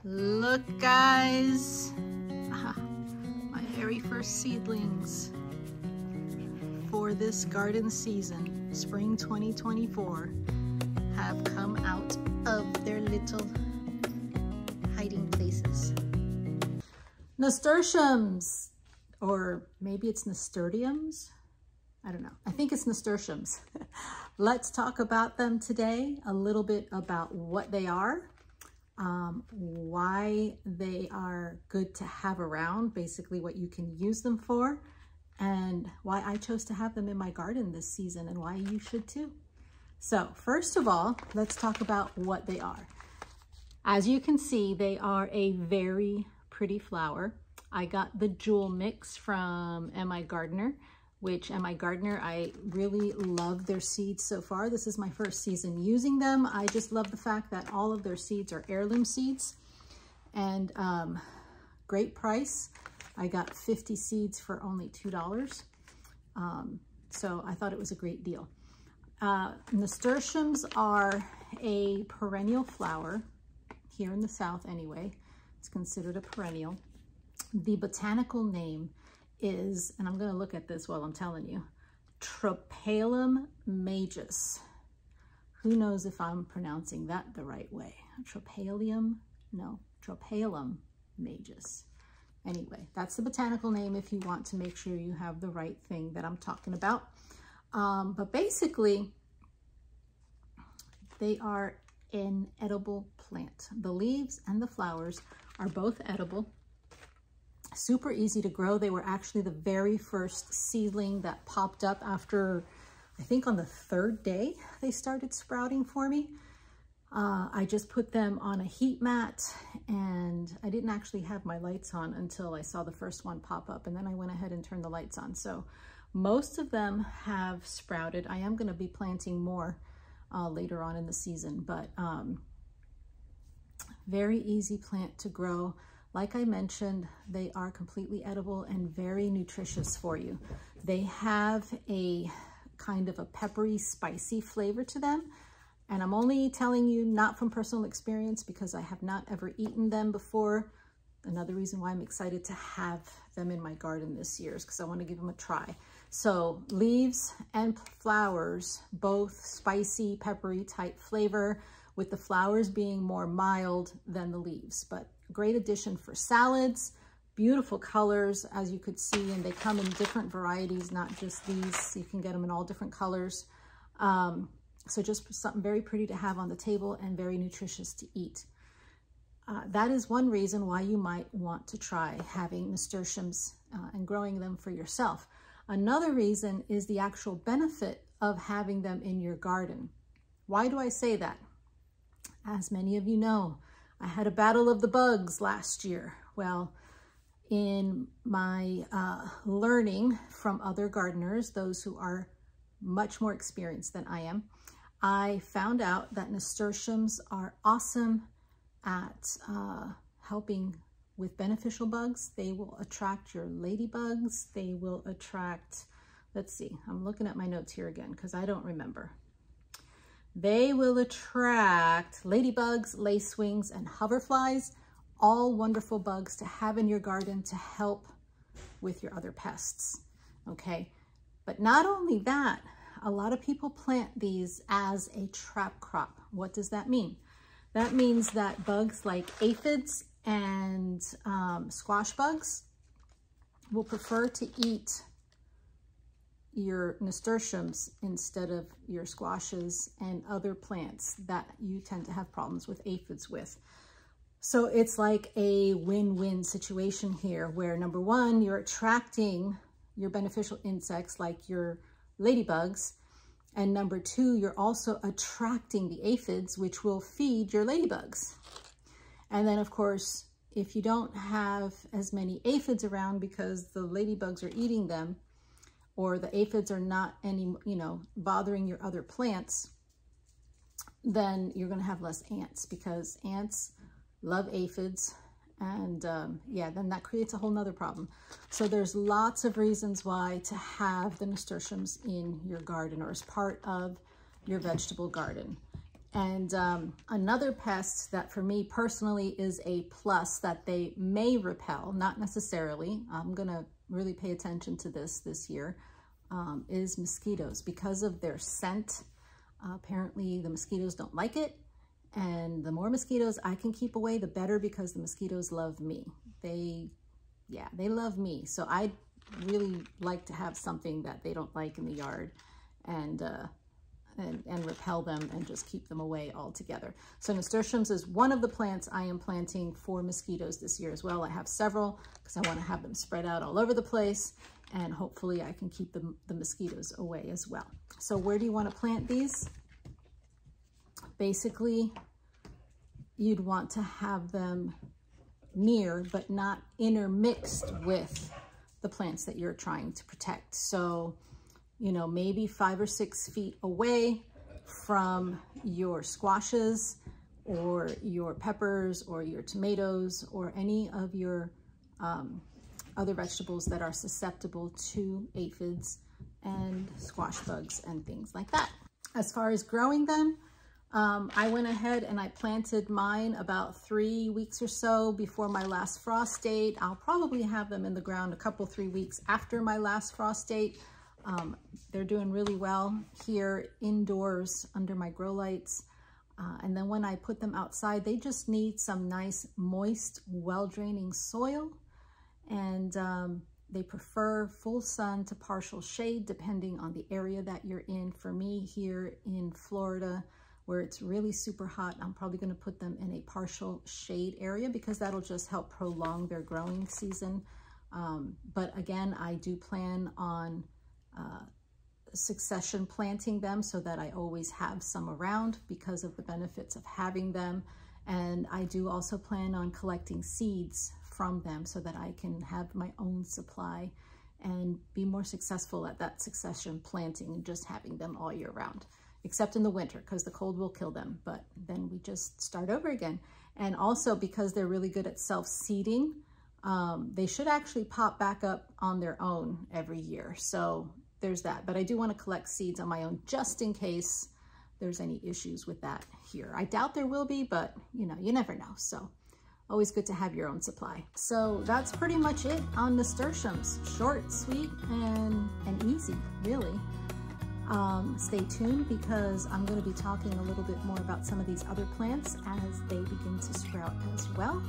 Look, guys, my very first seedlings for this garden season, spring 2024, have come out of their little hiding places. Nasturtiums, or maybe it's Nasturtiums. I don't know. I think it's Nasturtiums. Let's talk about them today, a little bit about what they are, why they are good to have around, basically what you can use them for, and why I chose to have them in my garden this season and why you should too. So first of all, let's talk about what they are. As you can see, they are a very pretty flower. I got the Jewel Mix from M.I. Gardener, which M.I. Gardener, I really love their seeds so far. This is my first season using them. I just love the fact that all of their seeds are heirloom seeds, and great price. I got 50 seeds for only $2. So I thought it was a great deal. Nasturtiums are a perennial flower here in the South anyway. It's considered a perennial. The botanical name is, and I'm going to look at this while I'm telling you, Trophaeum majus. Who knows if I'm pronouncing that the right way? Trophaeum? No, Trophaeum majus. Anyway, that's the botanical name if you want to make sure you have the right thing that I'm talking about. But basically, they are an edible plant. The leaves and the flowers are both edible. Super easy to grow. They were actually the very first seedling that popped up after, I think on the third day, they started sprouting for me. I just put them on a heat mat, and I didn't actually have my lights on until I saw the first one pop up, and then I went ahead and turned the lights on. So most of them have sprouted. I am going to be planting more later on in the season, but very easy plant to grow. Like I mentioned, they are completely edible and very nutritious for you. They have a kind of a peppery, spicy flavor to them. And I'm only telling you not from personal experience because I have not ever eaten them before. Another reason why I'm excited to have them in my garden this year is because I want to give them a try. So leaves and flowers, both spicy, peppery type flavor, with the flowers being more mild than the leaves, but great addition for salads. Beautiful colors, as you could see, and they come in different varieties, not just these. You can get them in all different colors. So just something very pretty to have on the table and very nutritious to eat. That is one reason why you might want to try having nasturtiums and growing them for yourself. Another reason is the actual benefit of having them in your garden. Why do I say that? As many of you know, I had a battle of the bugs last year. Well, in my learning from other gardeners, those who are much more experienced than I am, I found out that nasturtiums are awesome at helping with beneficial bugs. They will attract your ladybugs. They will attract, let's see, I'm looking at my notes here again because I don't remember. They will attract ladybugs, lacewings, and hoverflies, all wonderful bugs to have in your garden to help with your other pests, okay? But not only that, a lot of people plant these as a trap crop. What does that mean? That means that bugs like aphids and squash bugs will prefer to eat your nasturtiums instead of your squashes and other plants that you tend to have problems with aphids with. So it's like a win-win situation here where, number one, you're attracting your beneficial insects like your ladybugs, and number two, you're also attracting the aphids, which will feed your ladybugs. And then of course, if you don't have as many aphids around because the ladybugs are eating them, or the aphids are not bothering your other plants, then you're going to have less ants because ants love aphids, and yeah, then that creates a whole nother problem. So there's lots of reasons why to have the nasturtiums in your garden or as part of your vegetable garden. And another pest that for me personally is a plus that they may repel, not necessarily. I'm gonna really pay attention to this year, is mosquitoes. Because of their scent, apparently the mosquitoes don't like it. And the more mosquitoes I can keep away, the better, because the mosquitoes love me. They love me. So I really like to have something that they don't like in the yard and repel them and just keep them away altogether. So nasturtiums is one of the plants I am planting for mosquitoes this year as well. I have several because I want to have them spread out all over the place, and hopefully I can keep the mosquitoes away as well. So where do you want to plant these? Basically, you'd want to have them near but not intermixed with the plants that you're trying to protect. So, you know, maybe 5 or 6 feet away from your squashes or your peppers or your tomatoes or any of your other vegetables that are susceptible to aphids and squash bugs and things like that. As far as growing them, I went ahead and I planted mine about 3 weeks or so before my last frost date. I'll probably have them in the ground a couple, 3 weeks after my last frost date. They're doing really well here indoors under my grow lights. And then when I put them outside, they just need some nice, moist, well-draining soil. And they prefer full sun to partial shade, depending on the area that you're in. For me here in Florida, where it's really super hot, I'm probably going to put them in a partial shade area because that'll just help prolong their growing season. But again, I do plan on succession planting them so that I always have some around because of the benefits of having them. And I do also plan on collecting seeds from them so that I can have my own supply and be more successful at that succession planting and just having them all year round, except in the winter because the cold will kill them. But then we just start over again. And also because they're really good at self-seeding, they should actually pop back up on their own every year. So there's that. But I do want to collect seeds on my own just in case there's any issues with that here. I doubt there will be, but you know, you never know. So always good to have your own supply. So that's pretty much it on nasturtiums. Short, sweet, and easy, really. Stay tuned because I'm going to be talking a little bit more about some of these other plants as they begin to sprout as well.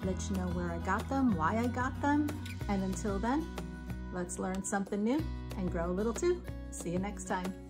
Let you know where I got them, why I got them, and until then, let's learn something new and grow a little too. See you next time.